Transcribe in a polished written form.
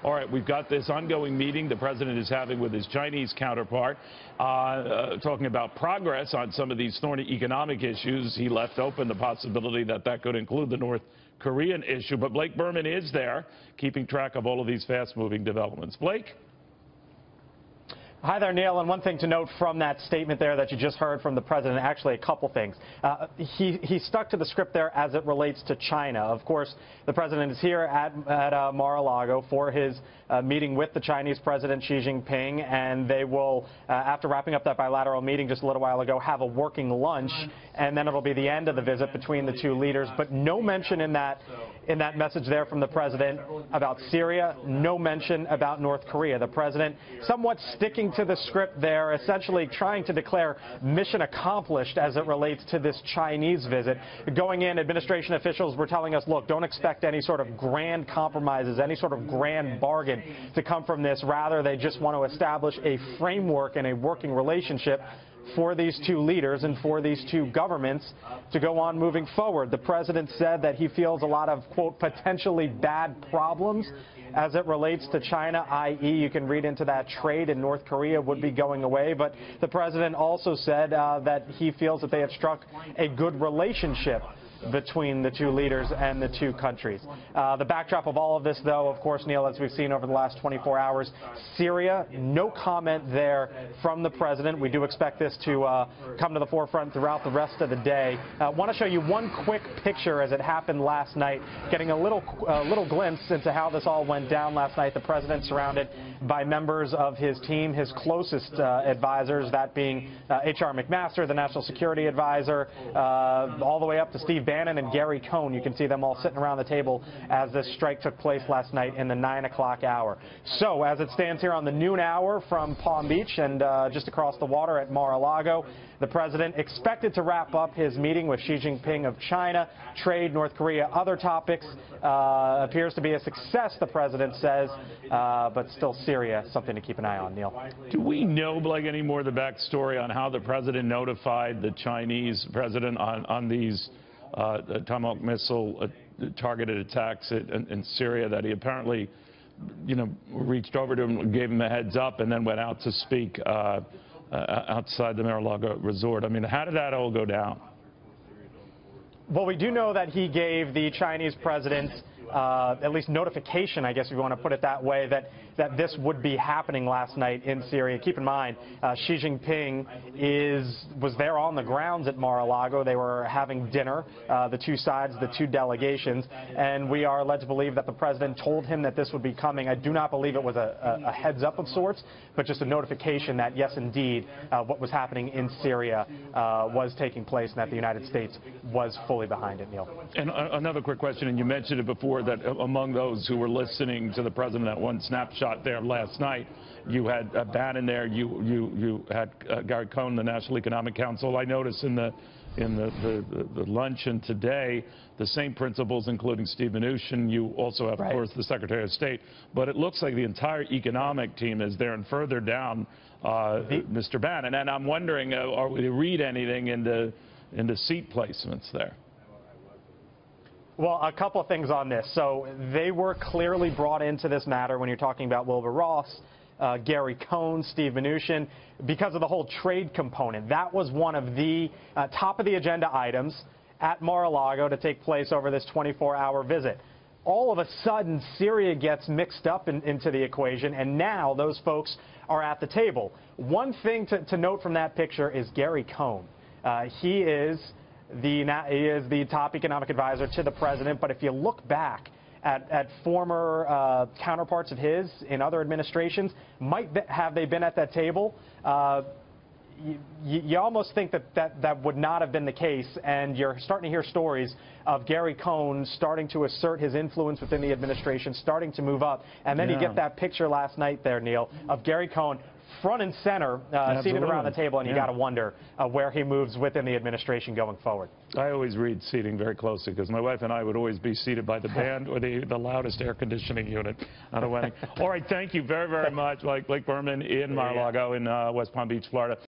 All right, we've got this ongoing meeting the president is having with his Chinese counterpart, talking about progress on some of these thorny economic issues. He left open the possibility that that could include the North Korean issue. But Blake Burman is there, keeping track of all of these fast-moving developments. Blake? Hi there, Neil. And one thing to note from that statement there that you just heard from the president, actually a couple things. He stuck to the script there as it relates to China. Of course, the president is here at Mar-a-Lago for his meeting with the Chinese President Xi Jinping, and they will, after wrapping up that bilateral meeting just a little while ago, have a working lunch, and then it'll be the end of the visit between the two leaders. But no mention in that message there from the president about Syria, no mention about North Korea. The president somewhat sticking to the script there, essentially trying to declare mission accomplished as it relates to this Chinese visit. Going in, administration officials were telling us, look, don't expect any sort of grand compromises, any sort of grand bargain to come from this. Rather, they just want to establish a framework and a working relationship for these two leaders and for these two governments to go on moving forward. The president said that he feels a lot of, quote, potentially bad problems as it relates to China, i.e., you can read into that trade in North Korea would be going away. But the president also said that he feels that they have struck a good relationship between the two leaders and the two countries. The backdrop of all of this, though, of course, Neil, as we've seen over the last 24 hours, Syria, no comment there from the president. We do expect this to come to the forefront throughout the rest of the day. I want to show you one quick picture as it happened last night, getting a little glimpse into how this all went down last night. The president surrounded by members of his team, his closest advisors, that being H.R. McMaster, the national security advisor, all the way up to Steve Bannon and Gary Cohn. You can see them all sitting around the table as this strike took place last night in the 9 o'clock hour. So as it stands here on the noon hour from Palm Beach and just across the water at Mar-a-Lago, the president expected to wrap up his meeting with Xi Jinping of China, trade, North Korea, other topics. Appears to be a success, the president says, but still Syria, something to keep an eye on. Neil. Do we know, Blake, any more of the backstory on how the president notified the Chinese president on these Tomahawk missile targeted attacks in Syria, that he apparently, reached over to him, gave him a heads up, and then went out to speak outside the Mar-a-Lago resort? I mean, how did that all go down? Well, we do know that he gave the Chinese president at least notification, I guess if you want to put it that way, that this would be happening last night in Syria. Keep in mind, Xi Jinping was there on the grounds at Mar-a-Lago. They were having dinner, the two sides, the two delegations, and we are led to believe that the president told him that this would be coming. I do not believe it was a heads up of sorts, but just a notification that, yes, indeed, what was happening in Syria was taking place and that the United States was fully behind it, Neil. And another quick question, and you mentioned it before, that among those who were listening to the president, that one snapshot there last night, you had Bannon there, you had Gary Cohn, the National Economic Council. I noticed in the luncheon today, the same principals, including Steve Mnuchin. You also have, of course, the Secretary of State. But it looks like the entire economic team is there, and further down, Mr. Bannon. And I'm wondering, are we to read anything into seat placements there? Well, a couple of things on this. So they were clearly brought into this matter when you're talking about Wilbur Ross, Gary Cohn, Steve Mnuchin, because of the whole trade component. That was one of the top of the agenda items at Mar-a-Lago to take place over this 24-hour visit. All of a sudden, Syria gets mixed up into the equation, and now those folks are at the table. One thing to note from that picture is Gary Cohn. He is the top economic advisor to the president, but if you look back at former counterparts of his in other administrations, have they been at that table? You almost think that would not have been the case, and you're starting to hear stories of Gary Cohn starting to assert his influence within the administration, starting to move up, and then you get that picture last night there, Neil, of Gary Cohn front and center, seated around the table, and you got to wonder where he moves within the administration going forward. I always read seating very closely because my wife and I would always be seated by the band or the loudest air conditioning unit at a wedding. All right, thank you very, very much, Blake Burman in Mar-a-Lago in West Palm Beach, Florida.